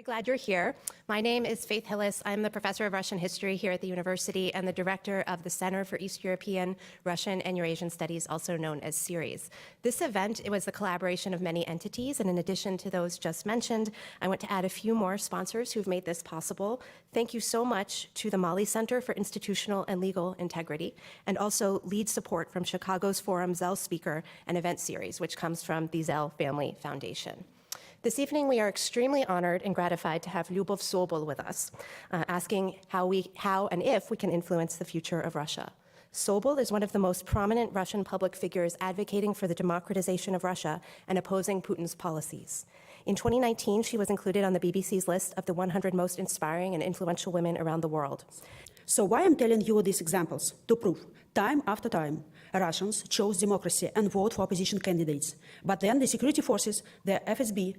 Glad you're here. My name is Faith Hillis. I'm the professor of Russian history here at the university and the director of the Center for East European, Russian, and Eurasian Studies, also known as CERES. This event, it was the collaboration of many entities, and in addition to those just mentioned, I want to add a few more sponsors who've made this possible. Thank you so much to the Mali Center for Institutional and Legal Integrity, and also lead support from Chicago's Forum Zell Speaker and Event Series, which comes from the Zell Family Foundation. This evening, we are extremely honored and gratified to have Lyubov Sobol with us, asking how and if we can influence the future of Russia. Sobol is one of the most prominent Russian public figures advocating for the democratization of Russia and opposing Putin's policies. In 2019, she was included on the BBC's list of the 100 most inspiring and influential women around the world. So why I'm telling you these examples? To prove, time after time, Russians chose democracy and vote for opposition candidates. But then the security forces, the FSB,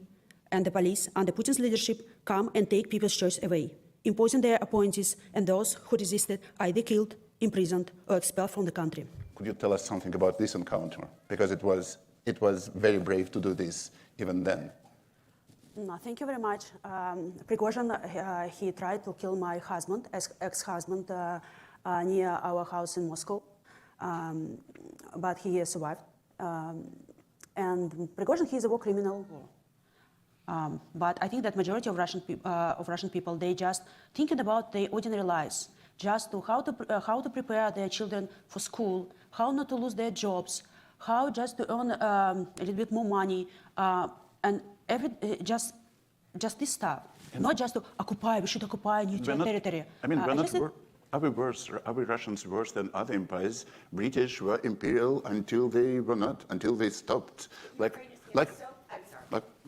and the police, under Putin's leadership, come and take people's choice away, imposing their appointees, and those who resisted either killed, imprisoned, or expelled from the country. Could you tell us something about this encounter? Because it was very brave to do this even then. No, thank you very much. Prigozhin, he tried to kill my husband, ex-husband, near our house in Moscow, but he survived. And Prigozhin, he is a war criminal. But I think that majority of Russian people, they just thinking about their ordinary lives, just to how to prepare their children for school, how not to lose their jobs, how just to earn a little bit more money, and just this stuff. Not just to occupy. We should occupy new territory. I mean, are we Russians worse than other empires? British were imperial until they were not, until they stopped.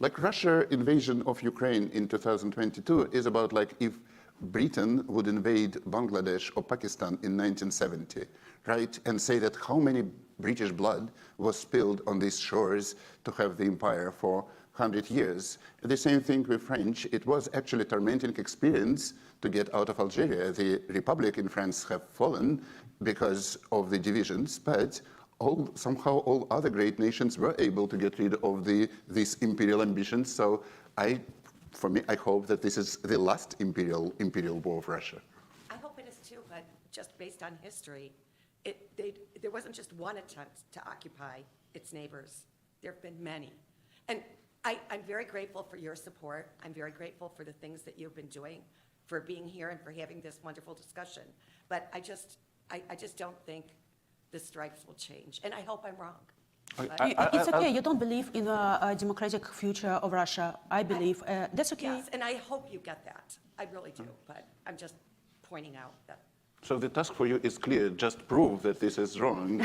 Like Russia invasion of Ukraine in 2022 is about like if Britain would invade Bangladesh or Pakistan in 1970, right? And say that how many British blood was spilled on these shores to have the empire for 100 years. The same thing with French. It was actually a tormenting experience to get out of Algeria. The Republic in France have fallen because of the divisions, but somehow all other great nations were able to get rid of these imperial ambitions. So for me, I hope that this is the last imperial war of Russia. I hope it is too, but just based on history, there wasn't just one attempt to occupy its neighbors. There have been many. And I'm very grateful for your support. I'm very grateful for the things that you've been doing, for being here and for having this wonderful discussion. But I just don't think the strikes will change, and I hope I'm wrong. It's okay. You don't believe in a democratic future of Russia. I believe that's okay. Yes, and I hope you get that. I really do, but I'm just pointing out that. So the task for you is clear. Just prove that this is wrong.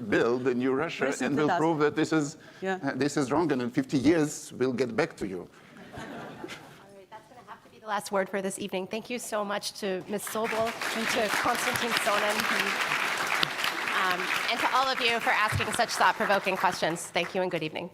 Build a new Russia, and we'll prove that this is wrong. And in 50 years, we'll get back to you. All right, that's going to have to be the last word for this evening. Thank you so much to Ms. Sobol and to Konstantin Sonin. And to all of you for asking such thought-provoking questions. Thank you and good evening.